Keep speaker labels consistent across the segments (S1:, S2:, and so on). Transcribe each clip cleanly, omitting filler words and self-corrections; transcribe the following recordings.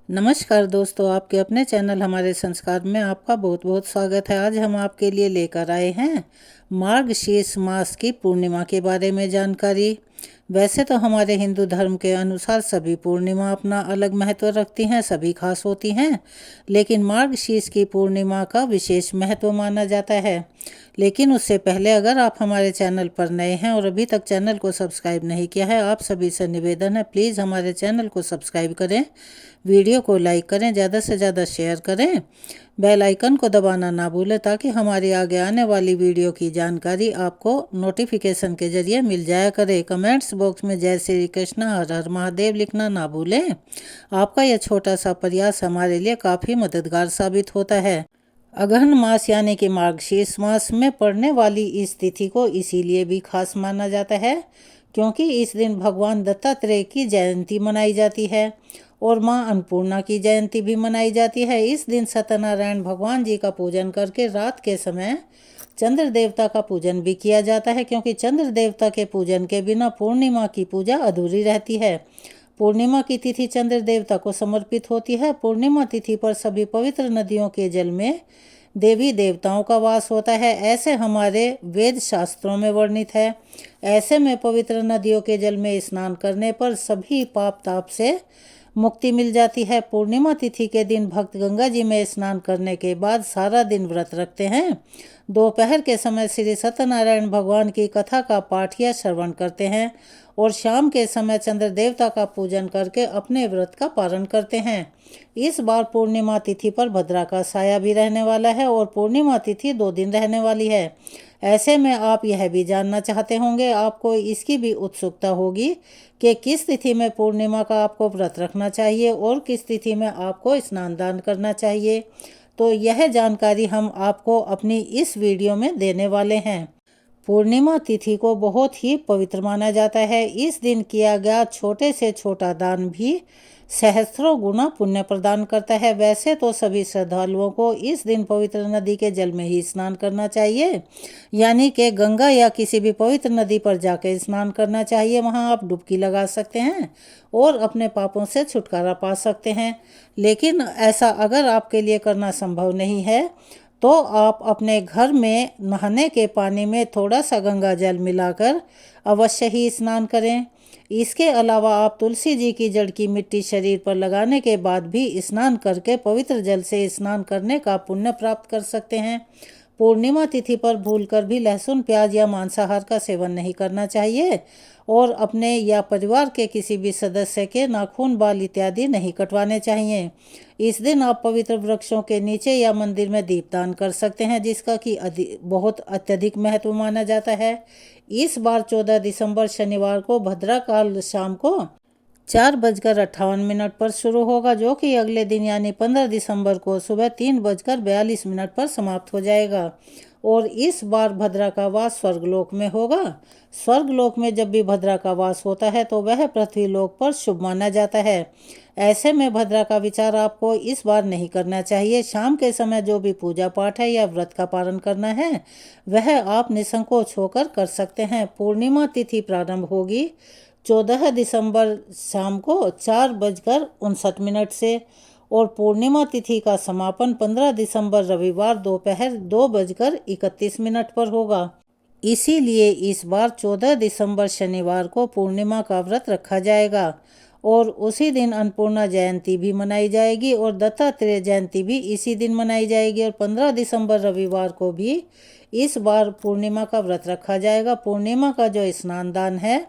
S1: नमस्कार दोस्तों, आपके अपने चैनल हमारे संस्कार में आपका बहुत बहुत स्वागत है। आज हम आपके लिए लेकर आए हैं मार्गशीर्ष मास की पूर्णिमा के बारे में जानकारी। वैसे तो हमारे हिंदू धर्म के अनुसार सभी पूर्णिमा अपना अलग महत्व रखती हैं, सभी खास होती हैं, लेकिन मार्गशीर्ष की पूर्णिमा का विशेष महत्व माना जाता है। लेकिन उससे पहले अगर आप हमारे चैनल पर नए हैं और अभी तक चैनल को सब्सक्राइब नहीं किया है, आप सभी से निवेदन है प्लीज़ हमारे चैनल को सब्सक्राइब करें, वीडियो को लाइक करें, ज़्यादा से ज़्यादा शेयर करें, बेल आइकन को दबाना ना भूलें ताकि हमारी आगे आने वाली वीडियो की जानकारी आपको नोटिफिकेशन के जरिए मिल जाया करे। कमेंट्स बॉक्स में जय श्री कृष्ण हर हर महादेव लिखना ना भूलें। आपका यह छोटा सा प्रयास हमारे लिए काफ़ी मददगार साबित होता है। अगहन मास यानी कि मार्गशीर्ष मास में पड़ने वाली इस तिथि को इसीलिए भी खास माना जाता है क्योंकि इस दिन भगवान दत्तात्रेय की जयंती मनाई जाती है और मां अन्नपूर्णा की जयंती भी मनाई जाती है। इस दिन सत्यनारायण भगवान जी का पूजन करके रात के समय चंद्र देवता का पूजन भी किया जाता है क्योंकि चंद्र देवता के पूजन के बिना पूर्णिमा की पूजा अधूरी रहती है। पूर्णिमा की तिथि चंद्र देवता को समर्पित होती है। पूर्णिमा तिथि पर सभी पवित्र नदियों के जल में देवी देवताओं का वास होता है, ऐसे हमारे वेद शास्त्रों में वर्णित है। ऐसे में पवित्र नदियों के जल में स्नान करने पर सभी पाप ताप से मुक्ति मिल जाती है। पूर्णिमा तिथि के दिन भक्त गंगा जी में स्नान करने के बाद सारा दिन व्रत रखते हैं। दोपहर के समय श्री सत्यनारायण भगवान की कथा का पाठ या श्रवण करते हैं और शाम के समय चंद्र देवता का पूजन करके अपने व्रत का पालन करते हैं। इस बार पूर्णिमा तिथि पर भद्रा का साया भी रहने वाला है और पूर्णिमा तिथि 2 दिन रहने वाली है। ऐसे में आप यह भी जानना चाहते होंगे, आपको इसकी भी उत्सुकता होगी कि किस तिथि में पूर्णिमा का आपको व्रत रखना चाहिए और किस तिथि में आपको स्नान दान करना चाहिए। तो यह जानकारी हम आपको अपनी इस वीडियो में देने वाले हैं। पूर्णिमा तिथि को बहुत ही पवित्र माना जाता है। इस दिन किया गया छोटे से छोटा दान भी सहस्त्रों गुना पुण्य प्रदान करता है। वैसे तो सभी श्रद्धालुओं को इस दिन पवित्र नदी के जल में ही स्नान करना चाहिए, यानी कि गंगा या किसी भी पवित्र नदी पर जाकर स्नान करना चाहिए। वहां आप डुबकी लगा सकते हैं और अपने पापों से छुटकारा पा सकते हैं। लेकिन ऐसा अगर आपके लिए करना संभव नहीं है तो आप अपने घर में नहाने के पानी में थोड़ा सा गंगा जल मिलाकर अवश्य ही स्नान करें। इसके अलावा आप तुलसी जी की जड़ की मिट्टी शरीर पर लगाने के बाद भी स्नान करके पवित्र जल से स्नान करने का पुण्य प्राप्त कर सकते हैं। पूर्णिमा तिथि पर भूलकर भी लहसुन, प्याज या मांसाहार का सेवन नहीं करना चाहिए और अपने या परिवार के किसी भी सदस्य के नाखून, बाल इत्यादि नहीं कटवाने चाहिए। इस दिन आप पवित्र वृक्षों के नीचे या मंदिर में दीपदान कर सकते हैं, जिसका कि बहुत अत्यधिक महत्व माना जाता है। इस बार 14 दिसंबर शनिवार को भद्रा काल शाम को 4:58 पर शुरू होगा, जो कि अगले दिन यानी 15 दिसंबर को सुबह 3:42 पर समाप्त हो जाएगा। और इस बार भद्रा का वास स्वर्गलोक में होगा। स्वर्गलोक में जब भी भद्रा का वास होता है तो वह पृथ्वी लोक पर शुभ माना जाता है। ऐसे में भद्रा का विचार आपको इस बार नहीं करना चाहिए। शाम के समय जो भी पूजा पाठ है या व्रत का पालन करना है वह आप निसंकोच होकर कर सकते हैं। पूर्णिमा तिथि प्रारंभ होगी 14 दिसंबर शाम को 4:59 से और पूर्णिमा तिथि का समापन 15 दिसंबर रविवार दोपहर 2:31 पर होगा। इसीलिए इस बार 14 दिसंबर शनिवार को पूर्णिमा का व्रत रखा जाएगा और उसी दिन अन्नपूर्णा जयंती भी मनाई जाएगी और दत्तात्रेय जयंती भी इसी दिन मनाई जाएगी और 15 दिसंबर रविवार को भी इस बार पूर्णिमा का व्रत रखा जाएगा। पूर्णिमा का जो स्नान दान है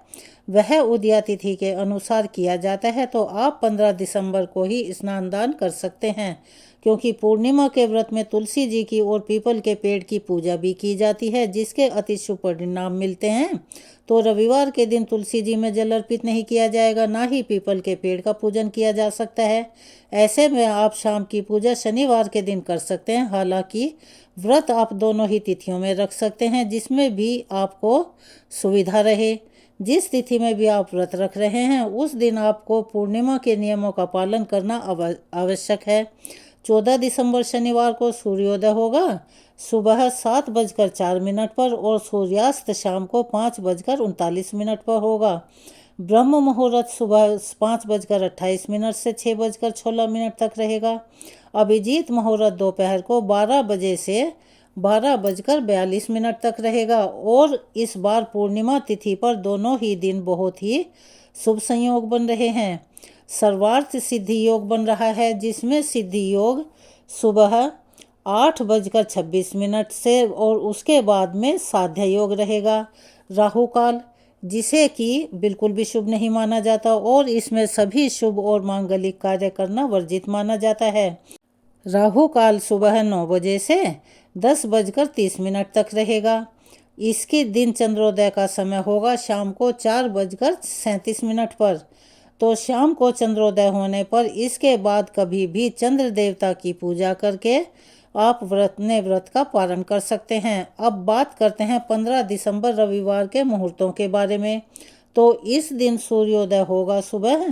S1: वह उदया तिथि के अनुसार किया जाता है, तो आप 15 दिसंबर को ही स्नान दान कर सकते हैं क्योंकि पूर्णिमा के व्रत में तुलसी जी की और पीपल के पेड़ की पूजा भी की जाती है, जिसके अति शुभ परिणाम मिलते हैं। तो रविवार के दिन तुलसी जी में जल अर्पित नहीं किया जाएगा, ना ही पीपल के पेड़ का पूजन किया जा सकता है। ऐसे में आप शाम की पूजा शनिवार के दिन कर सकते हैं। हालांकि व्रत आप दोनों ही तिथियों में रख सकते हैं, जिसमें भी आपको सुविधा रहे। जिस तिथि में भी आप व्रत रख रहे हैं उस दिन आपको पूर्णिमा के नियमों का पालन करना आवश्यक है। 14 दिसंबर शनिवार को सूर्योदय होगा सुबह 7:04 पर और सूर्यास्त शाम को 5:39 पर होगा। ब्रह्म मुहूर्त सुबह 5:28 से 6:16 तक रहेगा। अभिजीत मुहूर्त दोपहर को 12 बजे से 12:42 तक रहेगा। और इस बार पूर्णिमा तिथि पर दोनों ही दिन बहुत ही शुभ संयोग बन रहे हैं। सर्वार्थ सिद्धि योग बन रहा है, जिसमें सिद्धि योग सुबह 8:26 से और उसके बाद में साध्य योग रहेगा। राहु काल, जिसे कि बिल्कुल भी शुभ नहीं माना जाता और इसमें सभी शुभ और मांगलिक कार्य करना वर्जित माना जाता है। राहु काल सुबह 9 बजे से 10:30 तक रहेगा। इसके दिन चंद्रोदय का समय होगा शाम को 4:37 पर। तो शाम को चंद्रोदय होने पर इसके बाद कभी भी चंद्र देवता की पूजा करके आप व्रत का पालन कर सकते हैं। अब बात करते हैं 15 दिसंबर रविवार के मुहूर्तों के बारे में। तो इस दिन सूर्योदय होगा सुबह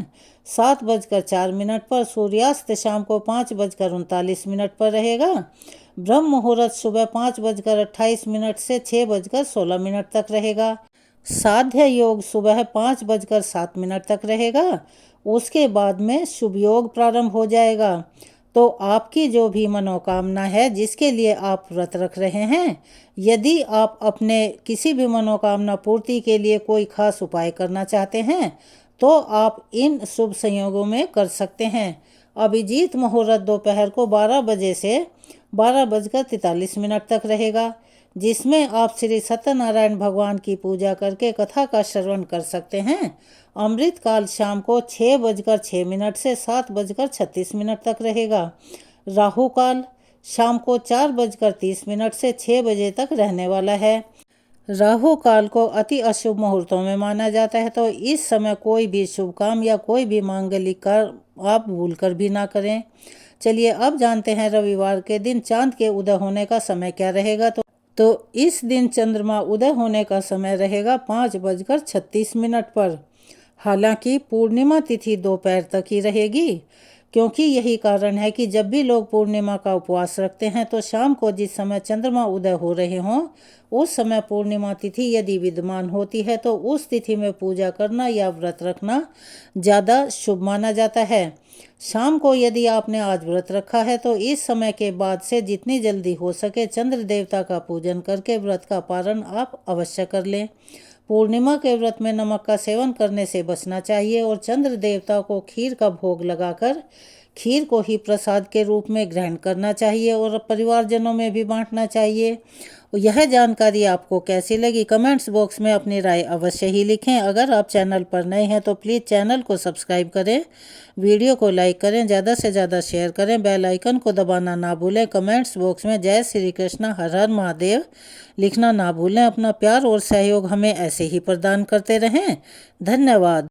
S1: 7:04 पर, सूर्यास्त शाम को 5:39 पर रहेगा। ब्रह्म मुहूर्त सुबह 5:28 से 6:16 तक रहेगा। साध्य योग सुबह 5:07 तक रहेगा। उसके बाद में शुभ योग प्रारंभ हो जाएगा। तो आपकी जो भी मनोकामना है, जिसके लिए आप व्रत रख रहे हैं, यदि आप अपने किसी भी मनोकामना पूर्ति के लिए कोई खास उपाय करना चाहते हैं तो आप इन शुभ संयोगों में कर सकते हैं। अभिजीत मुहूर्त दोपहर को 12 बजे से 12:43 तक रहेगा, जिसमें आप श्री सत्यनारायण भगवान की पूजा करके कथा का श्रवण कर सकते हैं। अमृत काल शाम को 6:06 से 7:36 तक रहेगा। राहु काल शाम को 4:30 से 6 बजे तक रहने वाला है। राहु काल को अति अशुभ मुहूर्तों में माना जाता है, तो इस समय कोई भी शुभ काम या कोई भी मांगलिक कार्य आप भूलकर भी ना करें। चलिए अब जानते हैं रविवार के दिन चांद के उदय होने का समय क्या रहेगा। तो इस दिन चंद्रमा उदय होने का समय रहेगा 5:36 पर। हालांकि पूर्णिमा तिथि दोपहर तक ही रहेगी, क्योंकि यही कारण है कि जब भी लोग पूर्णिमा का उपवास रखते हैं तो शाम को जिस समय चंद्रमा उदय हो रहे हों उस समय पूर्णिमा तिथि यदि विद्यमान होती है तो उस तिथि में पूजा करना या व्रत रखना ज़्यादा शुभ माना जाता है। शाम को यदि आपने आज व्रत रखा है तो इस समय के बाद से जितनी जल्दी हो सके चंद्र देवता का पूजन करके व्रत का पालन आप अवश्य कर लें। पूर्णिमा के व्रत में नमक का सेवन करने से बचना चाहिए और चंद्र देवता को खीर का भोग लगाकर खीर को ही प्रसाद के रूप में ग्रहण करना चाहिए और परिवारजनों में भी बांटना चाहिए। यह जानकारी आपको कैसी लगी कमेंट्स बॉक्स में अपनी राय अवश्य ही लिखें। अगर आप चैनल पर नए हैं तो प्लीज़ चैनल को सब्सक्राइब करें, वीडियो को लाइक करें, ज़्यादा से ज़्यादा शेयर करें, बेल आइकन को दबाना ना भूलें। कमेंट्स बॉक्स में जय श्री कृष्ण हर हर महादेव लिखना ना भूलें। अपना प्यार और सहयोग हमें ऐसे ही प्रदान करते रहें। धन्यवाद।